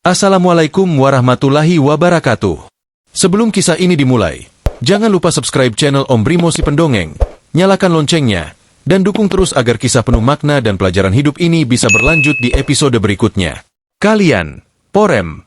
Assalamualaikum warahmatullahi wabarakatuh. Sebelum kisah ini dimulai, jangan lupa subscribe channel Om Brimo si Pendongeng, nyalakan loncengnya, dan dukung terus agar kisah penuh makna dan pelajaran hidup ini bisa berlanjut di episode berikutnya. Kalian, Porem,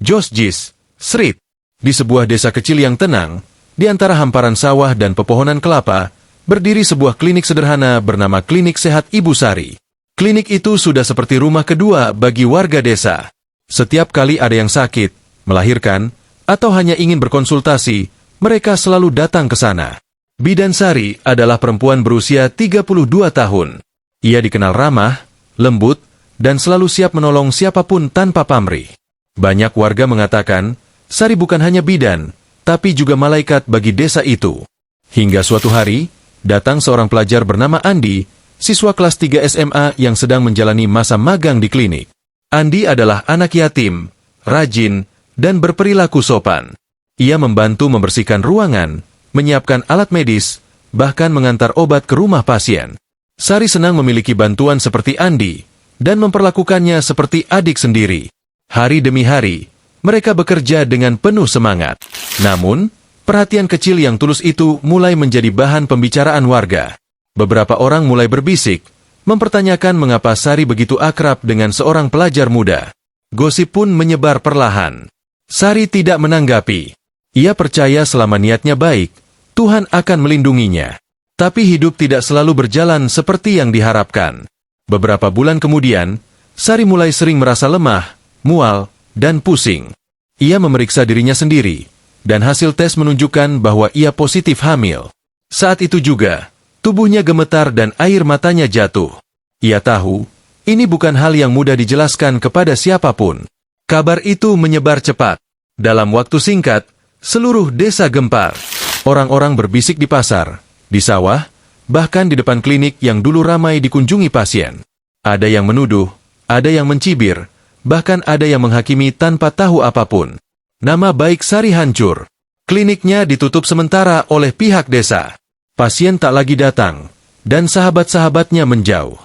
Josjis, Srit. Di sebuah desa kecil yang tenang, di antara hamparan sawah dan pepohonan kelapa, berdiri sebuah klinik sederhana bernama Klinik Sehat Ibu Sari. Klinik itu sudah seperti rumah kedua bagi warga desa. Setiap kali ada yang sakit, melahirkan, atau hanya ingin berkonsultasi, mereka selalu datang ke sana. Bidan Sari adalah perempuan berusia 32 tahun. Ia dikenal ramah, lembut, dan selalu siap menolong siapapun tanpa pamrih. Banyak warga mengatakan, Sari bukan hanya bidan, tapi juga malaikat bagi desa itu. Hingga suatu hari, datang seorang pelajar bernama Andi, siswa kelas 3 SMA yang sedang menjalani masa magang di klinik. Andi adalah anak yatim, rajin, dan berperilaku sopan. Ia membantu membersihkan ruangan, menyiapkan alat medis, bahkan mengantar obat ke rumah pasien. Sari senang memiliki bantuan seperti Andi, dan memperlakukannya seperti adik sendiri. Hari demi hari, mereka bekerja dengan penuh semangat. Namun, perhatian kecil yang tulus itu mulai menjadi bahan pembicaraan warga. Beberapa orang mulai berbisik, mempertanyakan mengapa Sari begitu akrab dengan seorang pelajar muda. Gosip pun menyebar perlahan. Sari tidak menanggapi. Ia percaya selama niatnya baik, Tuhan akan melindunginya. Tapi hidup tidak selalu berjalan seperti yang diharapkan. Beberapa bulan kemudian, Sari mulai sering merasa lemah, mual, dan pusing. Ia memeriksa dirinya sendiri, dan hasil tes menunjukkan bahwa ia positif hamil. Saat itu juga, tubuhnya gemetar dan air matanya jatuh. Ia tahu, ini bukan hal yang mudah dijelaskan kepada siapapun. Kabar itu menyebar cepat. Dalam waktu singkat, seluruh desa gempar. Orang-orang berbisik di pasar, di sawah, bahkan di depan klinik yang dulu ramai dikunjungi pasien. Ada yang menuduh, ada yang mencibir, bahkan ada yang menghakimi tanpa tahu apapun. Nama baik Sari hancur. Kliniknya ditutup sementara oleh pihak desa. Pasien tak lagi datang, dan sahabat-sahabatnya menjauh.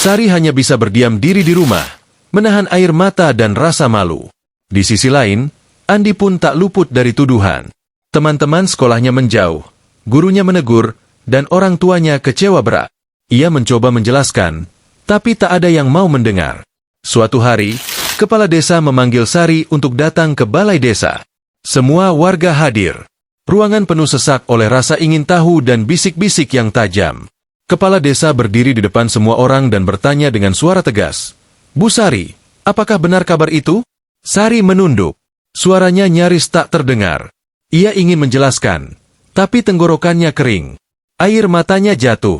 Sari hanya bisa berdiam diri di rumah, menahan air mata dan rasa malu. Di sisi lain, Andi pun tak luput dari tuduhan. Teman-teman sekolahnya menjauh, gurunya menegur, dan orang tuanya kecewa berat. Ia mencoba menjelaskan, tapi tak ada yang mau mendengar. Suatu hari, kepala desa memanggil Sari untuk datang ke balai desa. Semua warga hadir. Ruangan penuh sesak oleh rasa ingin tahu dan bisik-bisik yang tajam. Kepala desa berdiri di depan semua orang dan bertanya dengan suara tegas. Bu Sari, apakah benar kabar itu? Sari menunduk. Suaranya nyaris tak terdengar. Ia ingin menjelaskan, tapi tenggorokannya kering. Air matanya jatuh.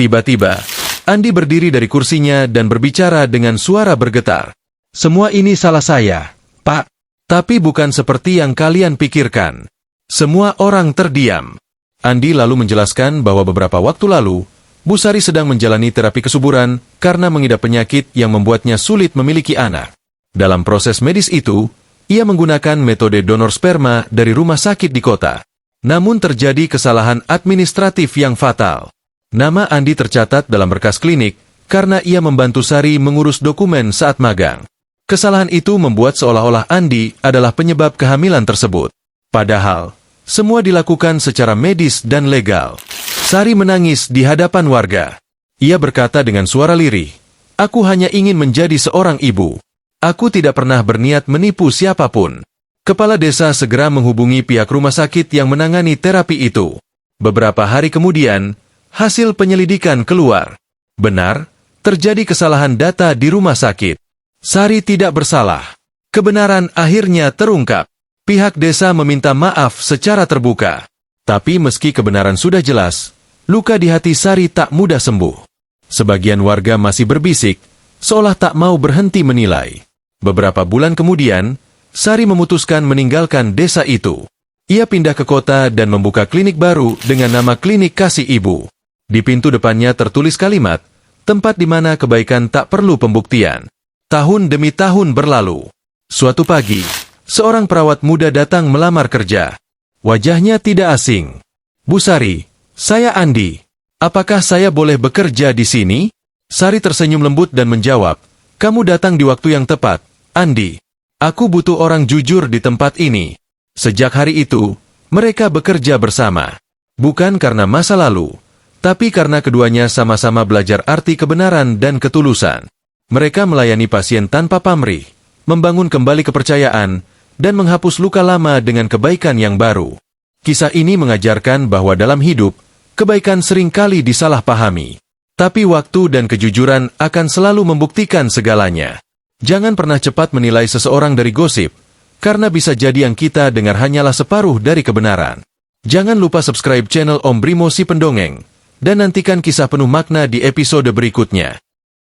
Tiba-tiba, Andi berdiri dari kursinya dan berbicara dengan suara bergetar. Semua ini salah saya, Pak. Tapi bukan seperti yang kalian pikirkan. Semua orang terdiam. Andi lalu menjelaskan bahwa beberapa waktu lalu, Bu Sari sedang menjalani terapi kesuburan karena mengidap penyakit yang membuatnya sulit memiliki anak. Dalam proses medis itu, ia menggunakan metode donor sperma dari rumah sakit di kota. Namun terjadi kesalahan administratif yang fatal. Nama Andi tercatat dalam berkas klinik karena ia membantu Sari mengurus dokumen saat magang. Kesalahan itu membuat seolah-olah Andi adalah penyebab kehamilan tersebut. Padahal, semua dilakukan secara medis dan legal. Sari menangis di hadapan warga. Ia berkata dengan suara lirih, "Aku hanya ingin menjadi seorang ibu. Aku tidak pernah berniat menipu siapapun." Kepala desa segera menghubungi pihak rumah sakit yang menangani terapi itu. Beberapa hari kemudian, hasil penyelidikan keluar. Benar, terjadi kesalahan data di rumah sakit. Sari tidak bersalah. Kebenaran akhirnya terungkap. Pihak desa meminta maaf secara terbuka. Tapi meski kebenaran sudah jelas, luka di hati Sari tak mudah sembuh. Sebagian warga masih berbisik, seolah tak mau berhenti menilai. Beberapa bulan kemudian, Sari memutuskan meninggalkan desa itu. Ia pindah ke kota dan membuka klinik baru dengan nama Klinik Kasih Ibu. Di pintu depannya tertulis kalimat, tempat di mana kebaikan tak perlu pembuktian. Tahun demi tahun berlalu. Suatu pagi, seorang perawat muda datang melamar kerja. Wajahnya tidak asing. Bu Sari, saya Andi. Apakah saya boleh bekerja di sini? Sari tersenyum lembut dan menjawab, Kamu datang di waktu yang tepat, Andi. Aku butuh orang jujur di tempat ini. Sejak hari itu, mereka bekerja bersama. Bukan karena masa lalu, tapi karena keduanya sama-sama belajar arti kebenaran dan ketulusan. Mereka melayani pasien tanpa pamrih, membangun kembali kepercayaan, dan menghapus luka lama dengan kebaikan yang baru. Kisah ini mengajarkan bahwa dalam hidup, kebaikan seringkali disalahpahami. Tapi waktu dan kejujuran akan selalu membuktikan segalanya. Jangan pernah cepat menilai seseorang dari gosip, karena bisa jadi yang kita dengar hanyalah separuh dari kebenaran. Jangan lupa subscribe channel Om Brimo si Pendongeng, dan nantikan kisah penuh makna di episode berikutnya.